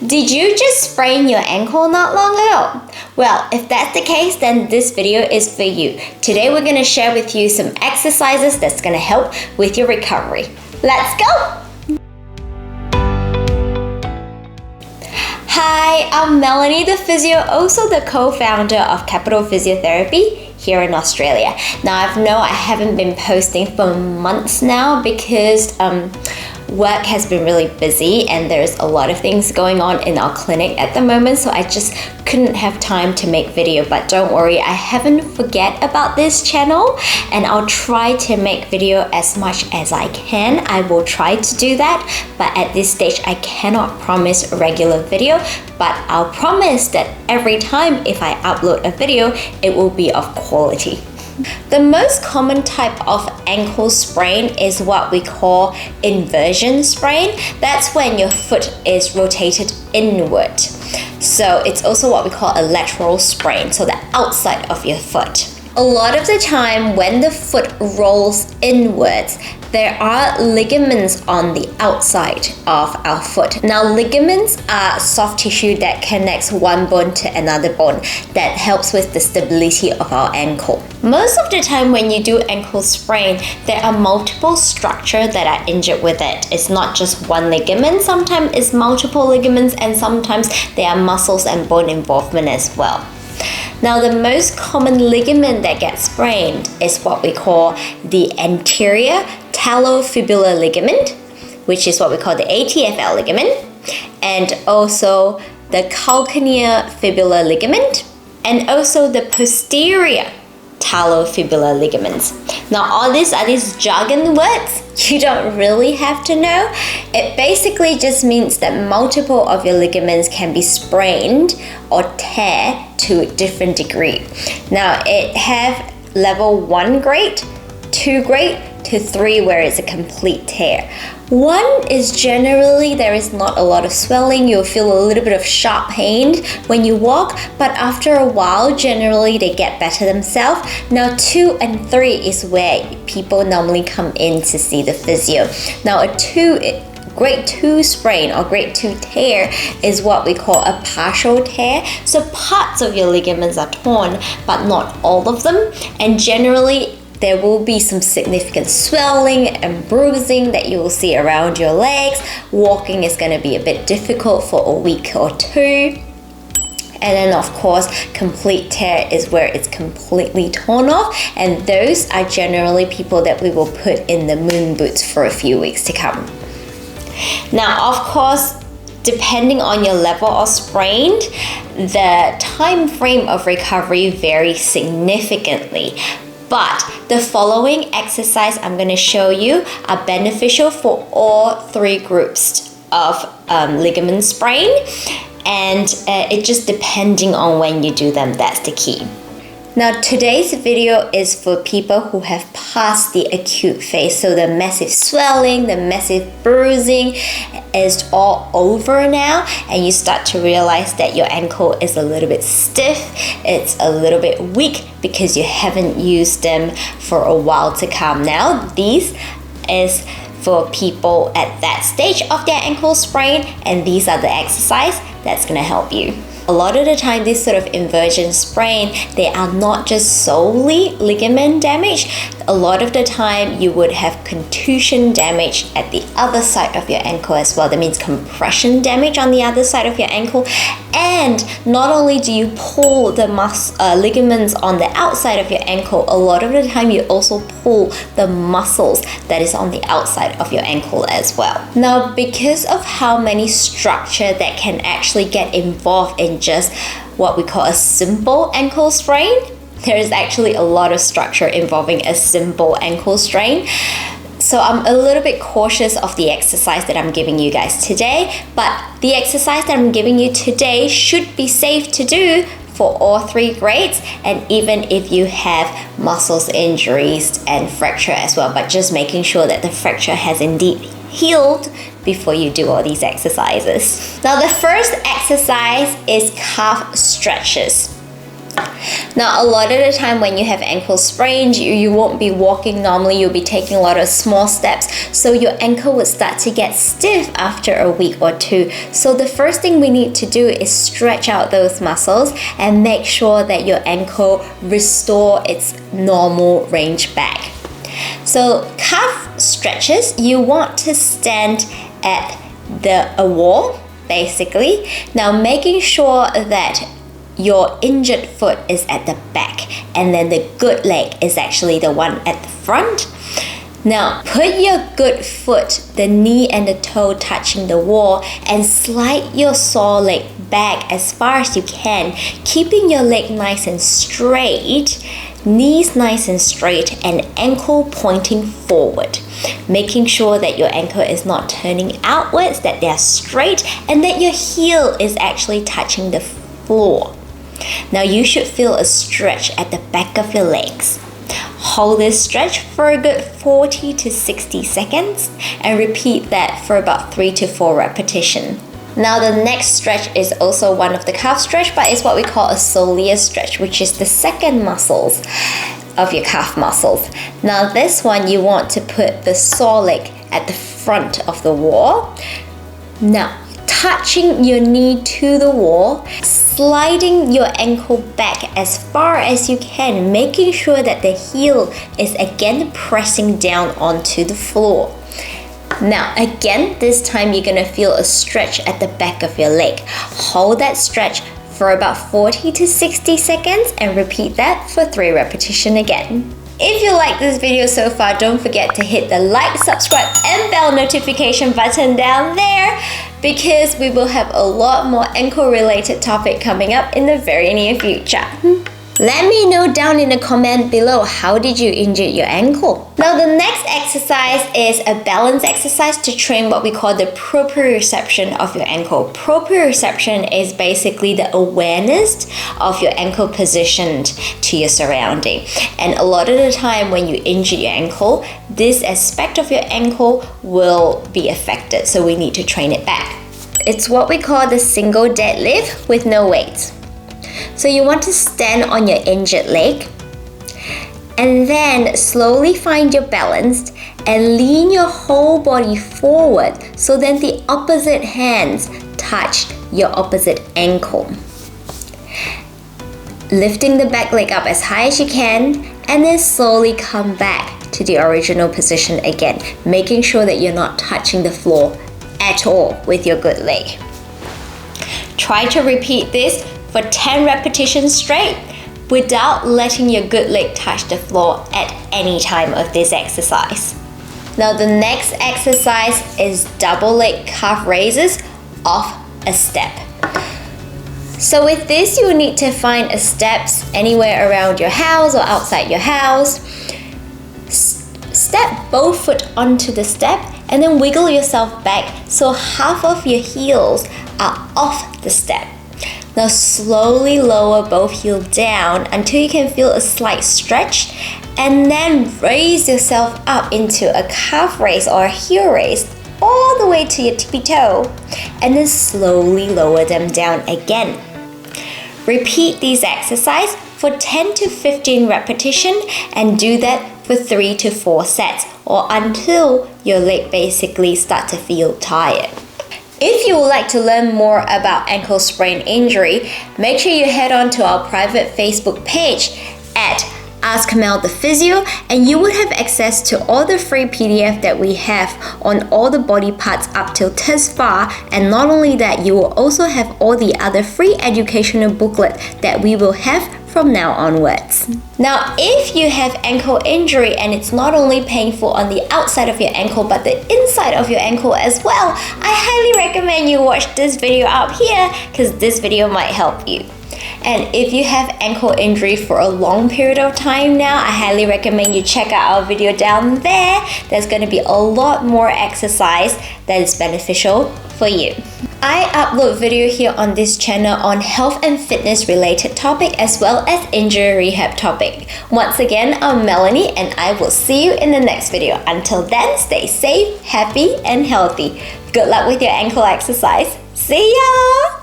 Did you just sprain your ankle not long ago? Well, if that's the case, then this video is for you. Today we're going to share with you some exercises that's going to help with your recovery. Let's go! Hi, I'm Melanie, the physio, also the co-founder of Capital Physiotherapy here in Australia. Now, I haven't been posting for months now because work has been really busy and there's a lot of things going on in our clinic at the moment, so I just couldn't have time to make video. But don't worry, I haven't forget about this channel and I'll try to make video as much as I can. I will try to do that, but at this stage I cannot promise a regular video, but I'll promise that every time if I upload a video, it will be of quality. The most common type of ankle sprain is what we call inversion sprain. That's when your foot is rotated inward. So it's also what we call a lateral sprain, so the outside of your foot. A lot of the time when the foot rolls inwards, there are ligaments on the outside of our foot. Now, ligaments are soft tissue that connects one bone to another bone that helps with the stability of our ankle. Most of the time when you do ankle sprain, there are multiple structures that are injured with it. It's not just one ligament, sometimes it's multiple ligaments, and sometimes there are muscles and bone involvement as well. Now, the most common ligament that gets sprained is what we call the anterior talofibular ligament, which is what we call the ATFL ligament, and also the calcaneofibular ligament, and also the posterior talofibular ligaments. Now, all these are these jargon words you don't really have to know. It basically just means that multiple of your ligaments can be sprained or tear to a different degree. Now, it have level 1 grade, 2 grade, to 3 where it's a complete tear. 1 is generally there is not a lot of swelling. You'll feel a little bit of sharp pain when you walk, but after a while, generally they get better themselves. Now, 2 and 3 is where people normally come in to see the physio. Now, grade 2 sprain or grade 2 tear is what we call a partial tear. So parts of your ligaments are torn, but not all of them. And generally, there will be some significant swelling and bruising that you will see around your legs. Walking is going to be a bit difficult for a week or 2. And then, of course, complete tear is where it's completely torn off. And those are generally people that we will put in the moon boots for a few weeks to come. Now, of course, depending on your level of sprain, the time frame of recovery varies significantly. But the following exercise I'm going to show you are beneficial for all 3 groups of ligament sprain, and it just depending on when you do them, that's the key. Now, today's video is for people who have passed the acute phase, so the massive swelling, the massive bruising is all over now, and you start to realize that your ankle is a little bit stiff, it's a little bit weak because you haven't used them for a while to come. Now, these is for people at that stage of their ankle sprain, and these are the exercise that's going to help you. A lot of the time, this sort of inversion sprain, they are not just solely ligament damage. A lot of the time, you would have contusion damage at the other side of your ankle as well. That means compression damage on the other side of your ankle. And not only do you pull the ligaments on the outside of your ankle, a lot of the time you also pull the muscles that is on the outside of your ankle as well. Now, because of how many structure that can actually get involved in just what we call a simple ankle sprain, there is actually a lot of structure involving a simple ankle strain. So I'm a little bit cautious of the exercise that I'm giving you guys today, but the exercise that I'm giving you today should be safe to do for all 3 grades, and even if you have muscles injuries and fracture as well, but just making sure that the fracture has indeed healed before you do all these exercises. Now, the first exercise is calf stretches. Now, a lot of the time when you have ankle sprains, you won't be walking normally, you'll be taking a lot of small steps. So your ankle would start to get stiff after a week or two. So the first thing we need to do is stretch out those muscles and make sure that your ankle restore its normal range back. So calf stretches, you want to stand at a wall, basically. Now making sure that your injured foot is at the back and then the good leg is actually the one at the front. Now put your good foot, the knee and the toe touching the wall, and slide your sore leg back as far as you can, keeping your leg nice and straight, knees nice and straight, and ankle pointing forward, making sure that your ankle is not turning outwards, that they're straight, and that your heel is actually touching the floor. Now you should feel a stretch at the back of your legs. Hold this stretch for a good 40 to 60 seconds and repeat that for about 3 to 4 repetitions. Now the next stretch is also one of the calf stretch, but it's what we call a soleus stretch, which is the second muscles of your calf muscles. Now this one you want to put the sore leg at the front of the wall. Now touching your knee to the wall, sliding your ankle back as far as you can, making sure that the heel is again pressing down onto the floor. Now again, this time you're gonna feel a stretch at the back of your leg. Hold that stretch for about 40 to 60 seconds and repeat that for 3 repetitions again. If you like this video so far, don't forget to hit the like, subscribe and bell notification button down there, because we will have a lot more ankle related topic coming up in the very near future. Let me know down in the comment below, how did you injure your ankle? Now the next exercise is a balance exercise to train what we call the proprioception of your ankle. Proprioception is basically the awareness of your ankle positioned to your surrounding. And a lot of the time when you injure your ankle, this aspect of your ankle will be affected. So we need to train it back. It's what we call the single deadlift with no weights. So you want to stand on your injured leg and then slowly find your balance and lean your whole body forward so then the opposite hands touch your opposite ankle. Lifting the back leg up as high as you can and then slowly come back to the original position again, making sure that you're not touching the floor at all with your good leg. Try to repeat this for 10 repetitions straight without letting your good leg touch the floor at any time of this exercise. Now the next exercise is double leg calf raises off a step. So with this, you need to find steps anywhere around your house or outside your house. Step both foot onto the step and then wiggle yourself back so half of your heels are off the step. Now slowly lower both heels down until you can feel a slight stretch, and then raise yourself up into a calf raise or a heel raise all the way to your tippy toe, and then slowly lower them down again. Repeat these exercises for 10 to 15 repetitions and do that for 3 to 4 sets or until your leg basically start to feel tired. If you would like to learn more about ankle sprain injury, make sure you head on to our private Facebook page at Ask Mel the Physio, and you would have access to all the free PDF that we have on all the body parts up till this far. And not only that, you will also have all the other free educational booklet that we will have from now onwards. Now, if you have ankle injury and it's not only painful on the outside of your ankle but the inside of your ankle as well, I highly recommend you watch this video up here because this video might help you. And if you have ankle injury for a long period of time now, I highly recommend you check out our video down there. There's going to be a lot more exercise that is beneficial for you. I upload video here on this channel on health and fitness related topic as well as injury rehab topic. Once again, I'm Melanie and I will see you in the next video. Until then, stay safe, happy and healthy. Good luck with your ankle exercise. See ya!